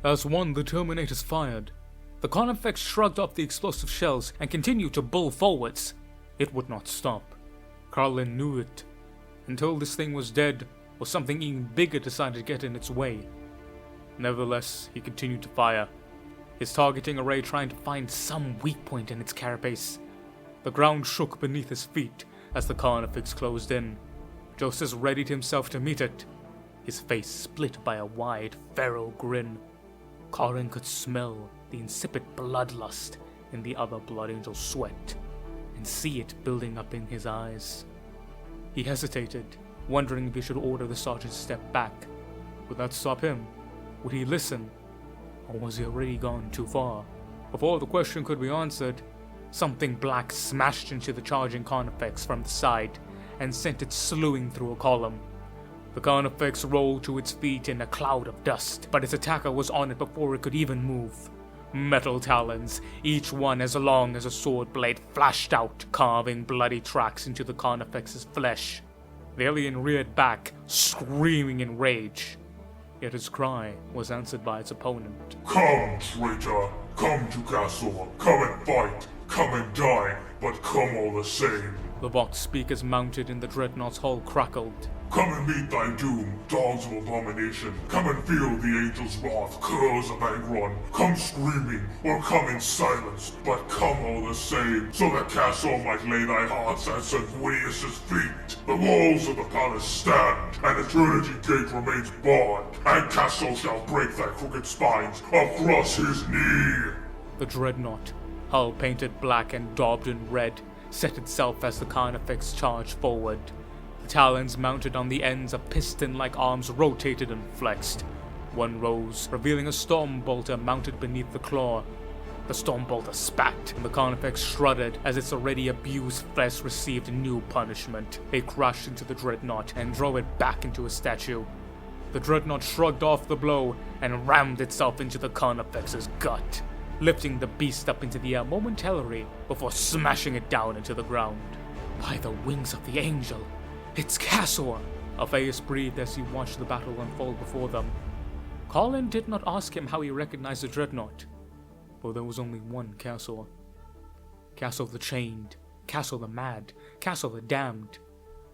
As one, the Terminators fired. The carnifex shrugged off the explosive shells and continued to bull forwards. It would not stop. Carlin knew it. Until this thing was dead, or something even bigger decided to get in its way. Nevertheless, he continued to fire, his targeting array trying to find some weak point in its carapace. The ground shook beneath his feet as the carnifex closed in. Joseph readied himself to meet it, his face split by a wide, feral grin. Carlin could smell the insipid bloodlust in the other Blood Angel's sweat, and see it building up in his eyes. He hesitated, wondering if he should order the sergeant to step back. Would that stop him? Would he listen? Or was he already gone too far? Before the question could be answered, something black smashed into the charging carnifex from the side and sent it slewing through a column. The carnifex rolled to its feet in a cloud of dust, but its attacker was on it before it could even move. Metal talons, each one as long as a sword blade, flashed out, carving bloody tracks into the carnifex's flesh. The alien reared back, screaming in rage. Yet his cry was answered by its opponent. Come, traitor! Come to Cassor! Come and fight! Come and die! But come all the same! The box speakers mounted in the Dreadnought's hull crackled. Come and meet thy doom, dogs of abomination. Come and feel the angel's wrath, curls of Angron. Come screaming, or come in silence, but come all the same, so that Cassor might lay thy hearts at Sanguinius' feet. The walls of the palace stand, and eternity gate remains barred, and Cassor shall break thy crooked spines across his knee. The Dreadnought, hull painted black and daubed in red, set itself as the carnifex charged forward. The talons mounted on the ends of piston-like arms rotated and flexed. One rose, revealing a storm bolter mounted beneath the claw. The storm bolter spat, and the carnifex shuddered as its already abused flesh received new punishment. It crashed into the Dreadnought and drove it back into a statue. The Dreadnought shrugged off the blow and rammed itself into the carnifex's gut, lifting the beast up into the air momentarily before smashing it down into the ground. By the wings of the angel, it's Cassor! Alpheus breathed as he watched the battle unfold before them. Carlin did not ask him how he recognized the Dreadnought, for there was only one Cassor. Cassor the Chained, Cassor the Mad, Cassor the Damned.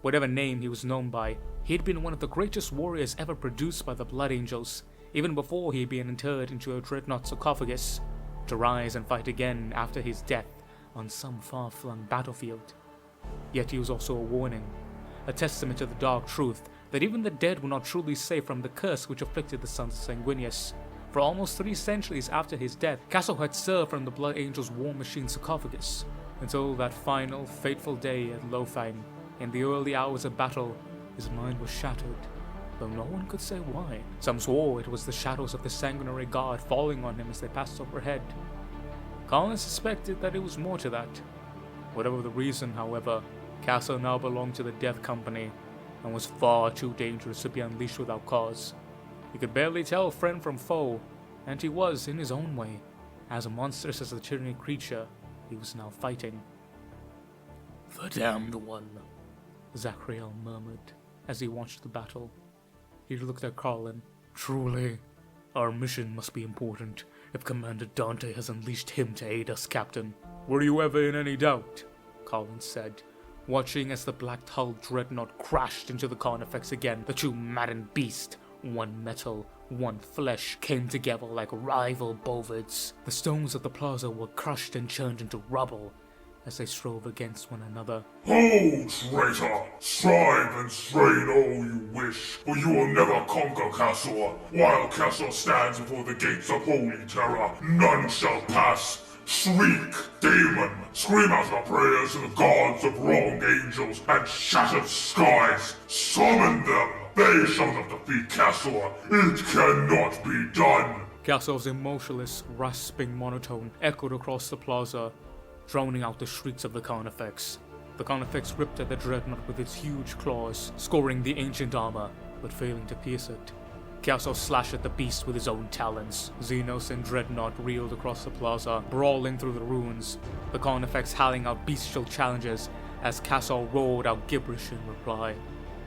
Whatever name he was known by, he had been one of the greatest warriors ever produced by the Blood Angels, even before he had been interred into a Dreadnought sarcophagus, to rise and fight again after his death on some far-flung battlefield. Yet he was also a warning, a testament to the dark truth that even the dead were not truly safe from the curse which afflicted the sons of Sanguinius. For almost 3 centuries after his death, Cassor had served from the Blood Angel's war machine sarcophagus, until that final, fateful day at Lothheim. In the early hours of battle, his mind was shattered, though no one could say why. Some swore it was the shadows of the sanguinary god falling on him as they passed overhead. Carlin suspected that it was more to that. Whatever the reason, however, Cassor now belonged to the Death Company, and was far too dangerous to be unleashed without cause. He could barely tell friend from foe, and he was, in his own way, as monstrous as the tyranny creature he was now fighting. The Damned One, Zachriel murmured as he watched the battle. He looked at Carlin. Truly, our mission must be important if Commander Dante has unleashed him to aid us, Captain. Were you ever in any doubt? Carlin said, watching as the black-hulled Dreadnought crashed into the carnifex again. The two maddened beasts, one metal, one flesh, came together like rival bovids. The stones of the plaza were crushed and churned into rubble as they strove against one another. Ho, traitor! Strive and strain all you wish, for you will never conquer Cassor. While Cassor stands before the gates of holy terror, none shall pass. Shriek, demon, scream out your prayers to the gods of wronged angels and shattered skies. Summon them. They shall not defeat Cassor. It cannot be done. Cassor's emotionless, rasping monotone echoed across the plaza, drowning out the shrieks of the carnifex. The carnifex ripped at the Dreadnought with its huge claws, scoring the ancient armor, but failing to pierce it. Cassor slashed at the beast with his own talons. Xenos and Dreadnought reeled across the plaza, brawling through the ruins, the carnifex howling out bestial challenges as Cassor roared out gibberish in reply.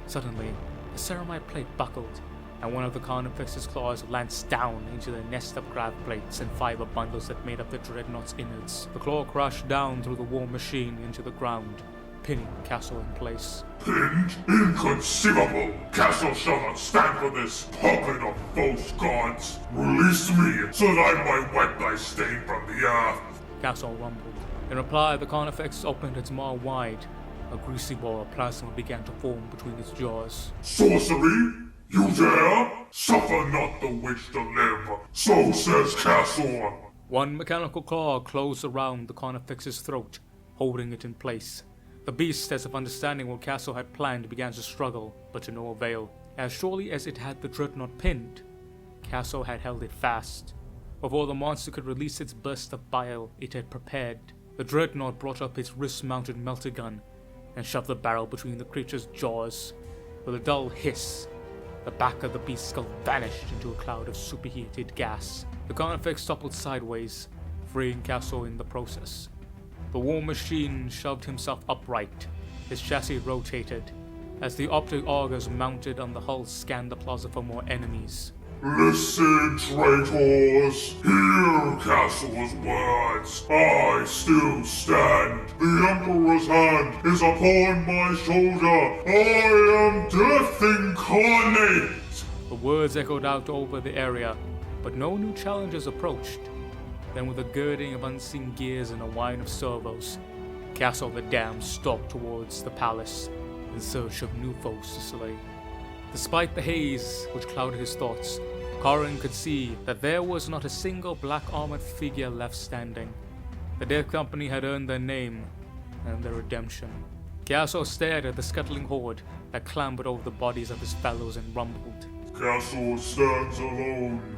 Suddenly, the ceramite plate buckled, and one of the carnifex's claws lands down into the nest of grav plates and fiber bundles that made up the Dreadnought's innards. The claw crashed down through the war machine into the ground, pinning Cassor in place. Pinned? Inconceivable! Cassor shall not stand for this, puppet of false gods! Release me, so that I might wipe thy stain from the earth! Cassor rumbled. In reply, the carnifex opened its maw wide. A greasy ball of plasma began to form between its jaws. Sorcery? You dare? Suffer not the witch to live, so says Cassor! One mechanical claw closed around the carnifex's throat, holding it in place. The beast, as if understanding what Cassor had planned, began to struggle, but to no avail. As surely as it had the Dreadnought pinned, Cassor had held it fast. Before the monster could release its burst of bile, it had prepared. The Dreadnought brought up its wrist-mounted melter gun and shoved the barrel between the creature's jaws. With a dull hiss, the back of the beast's skull vanished into a cloud of superheated gas. The carnifex toppled sideways, freeing Cassor in the process. The war machine shoved himself upright. His chassis rotated. As the optic augers mounted on the hull scanned the plaza for more enemies. Listen, traitors! Hear Cassor's words! I still stand! The Emperor's hand is upon my shoulder! I am death incarnate! The words echoed out over the area, but no new challengers approached. Then with a girding of unseen gears and a whine of servos, Cassor the Damned stalked towards the palace in search of new foes to slay. Despite the haze which clouded his thoughts, Corrin could see that there was not a single black-armored figure left standing. The Death Company had earned their name and their redemption. Cassor stared at the scuttling horde that clambered over the bodies of his fellows and rumbled. Cassor stands alone.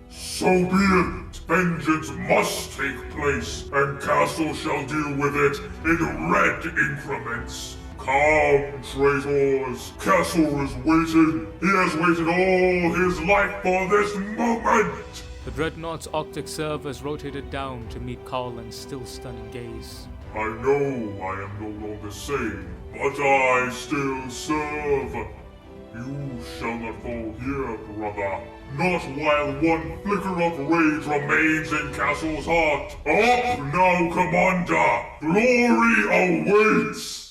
So be it! Vengeance must take place, and Cassor shall deal with it in red increments. Come, traitors! Cassor is waiting! He has waited all his life for this moment! The Dreadnought's Arctic servers rotated down to meet Carlin's still stunning gaze. I know I am no longer sane, but I still serve. You shall not fall here, brother. Not while one flicker of rage remains in Cassor's heart. Up now, Commander! Glory awaits!